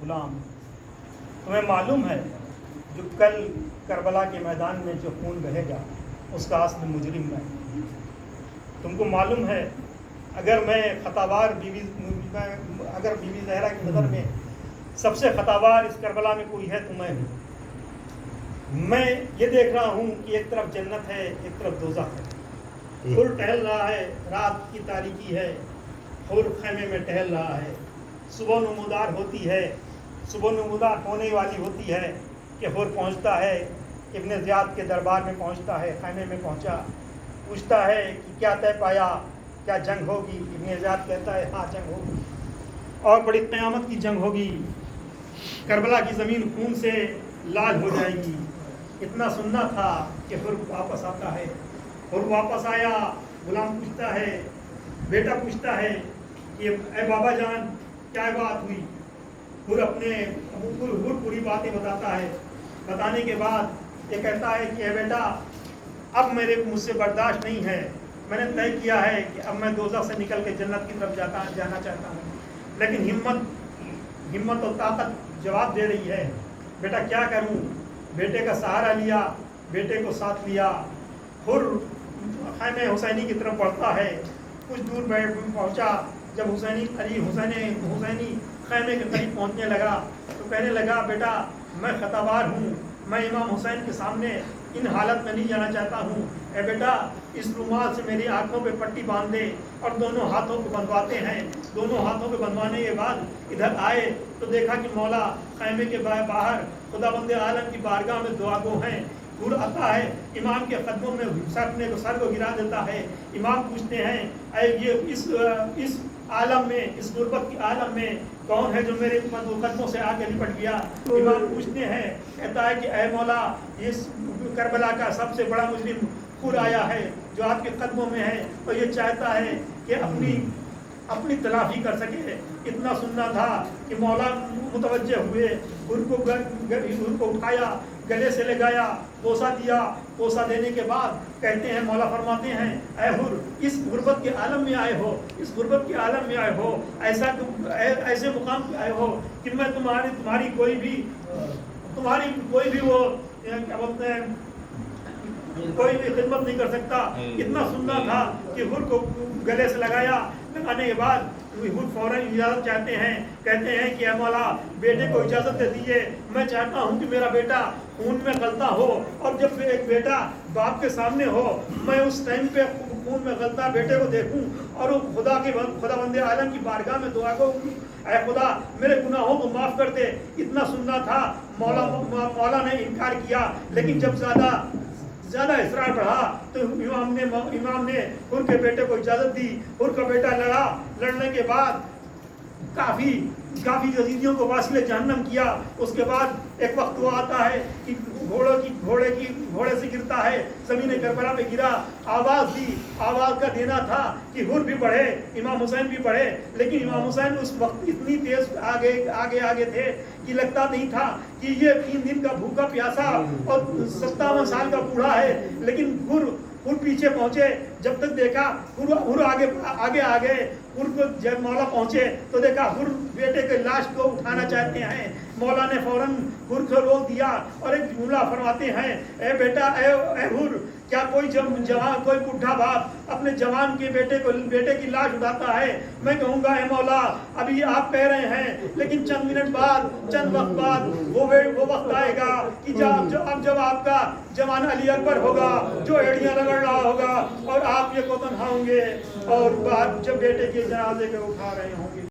غلام، تمہیں معلوم ہے جو کل کربلا کے میدان میں جو خون بہے گا اس کا اصل مجرم میں. تم کو معلوم ہے اگر میں خطاوار اگر بیوی زہرا کی نظر میں سب سے خطاوار اس کربلا میں کوئی ہے تو میں ہوں. میں یہ دیکھ رہا ہوں کہ ایک طرف جنت ہے ایک طرف دوزخ ہے. حور ٹہل رہا ہے، رات کی تاریکی ہے، حور خیمے میں ٹہل رہا ہے. صبح نمودار ہوتی ہے، صبح نمودار ہونے والی ہوتی ہے کہ حور پہنچتا ہے ابن زیاد کے دربار میں، پہنچتا ہے، خیمے میں پہنچا، پوچھتا ہے کہ کیا طے پایا، کیا جنگ ہوگی؟ ابن زیاد کہتا ہے ہاں جنگ ہوگی اور بڑی قیامت کی جنگ ہوگی، کربلا کی زمین خون سے لال ہو جائے گی. اتنا سننا تھا کہ حور واپس آتا ہے. حور واپس آیا، غلام پوچھتا ہے، بیٹا پوچھتا ہے کہ اے بابا جان کیا بات ہوئی؟ حور پوری باتیں بتاتا ہے. بتانے کے بعد یہ کہتا ہے کہ اے بیٹا اب مجھ سے برداشت نہیں ہے، میں نے طے کیا ہے کہ اب میں دوزخ سے نکل کے جنت کی طرف جانا چاہتا ہوں. لیکن ہمت اور طاقت جواب دے رہی ہے بیٹا کیا کروں؟ بیٹے کا سہارا لیا، بیٹے کو ساتھ لیا. حور خیمے حسینی کی طرف بڑھتا ہے. کچھ دور پہنچا، جب حسینی خیمے کے قریب پہنچنے لگا تو کہنے لگا بیٹا میں خطاوار ہوں، میں امام حسین کے سامنے ان حالت میں نہیں جانا چاہتا ہوں. اے بیٹا اس رومال سے میری آنکھوں پہ پٹی باندھ دے اور دونوں ہاتھوں کو بندھواتے ہیں. دونوں ہاتھوں کو بندھوانے کے بعد ادھر آئے تو دیکھا کہ مولا خیمے کے باہر خدا بند عالم کی بارگاہ میں دعا گو ہیں. حور آتا ہے، امام کے قدموں میں سر کو گرا دیتا ہے. امام پوچھتے ہیں اے یہ اس عالم میں، اس غربت کے عالم میں کون ہے جو میرے قدموں سے آگے لپٹ گیا؟ امام پوچھتے ہیں، کہتا ہے کہ اے مولا اس کربلا کا سب سے بڑا مجرم حور آیا ہے جو آپ کے قدموں میں ہے اور یہ چاہتا ہے کہ اپنی تلافی کر سکے. اتنا سننا تھا کہ مولا متوجہ ہوئے، حور کو اٹھایا، گلے سے لگایا، بوسہ دیا. بوسہ دینے کے بعد کہتے ہیں، مولا فرماتے ہیں اے حور اس غربت کے عالم میں آئے ہو، اس غربت کے عالم میں آئے ہو، ایسے مقام پہ آئے ہو کہ میں تمہاری کوئی بھی وہ کیا بولتے ہیں کوئی بھی خدمت نہیں کر سکتا. اتنا سننا تھا کہ حور کو گلے سے لگانے کے بعد حور فوراً اجازت چاہتے ہیں. کہتے ہیں کہ اے مولا بیٹے کو اجازت دے دیجیے، میں چاہتا ہوں کہ میرا بیٹا خون میں غلطہ ہو، اور جب ایک بیٹا باپ کے سامنے ہو میں اس ٹائم پہ خون میں غلطہ بیٹے کو دیکھوں اور وہ خدا بند عالم کی بارگاہ میں دعا کو اے خدا میرے گناہوں کو معاف کر دے. اتنا سننا تھا. مولا نے انکار کیا، لیکن جب زیادہ اصرار بڑھا تو امام نے حور کے بیٹے کو اجازت دی. حور کا بیٹا لڑنے کے بعد کافی یزیدیوں کو واصل جہنم کیا. اس کے بعد ایک وقت وہ آتا ہے کہ گھوڑے سے گرتا ہے، زمین کربلا پہ گرا، آواز دی. آواز کا دینا تھا کہ حور بھی بڑھے، امام حسین بھی بڑھے، لیکن امام حسین اس وقت اتنی تیز آگے تھے کہ لگتا نہیں تھا کہ یہ 3 دن کا بھوکا پیاسا اور 57 سال کا بوڑھا ہے. لیکن حور پیچھے پہنچے. جب تک دیکھا حور آگے حور کو جب مولا پہنچے تو دیکھا حور بیٹے کے لاش کو اٹھانا چاہتے ہیں. مولا نے فوراً حور کو روک دیا اور ایک جملہ فرماتے ہیں، اے بیٹا اے حور کیا کوئی کوئی بوڑھا باپ اپنے جوان کے بیٹے کی لاش اٹھاتا ہے؟ میں کہوں گا اے مولا ابھی آپ کہہ رہے ہیں، لیکن چند وقت بعد وہ وقت آئے گا کہ جب آپ کا جوان علی اکبر ہوگا جو ایڑیاں رگڑ رہا ہوگا اور آپ یہ کو تنہا ہوں گے اور جب بیٹے کے جنازے کو اٹھا رہے ہوں گے.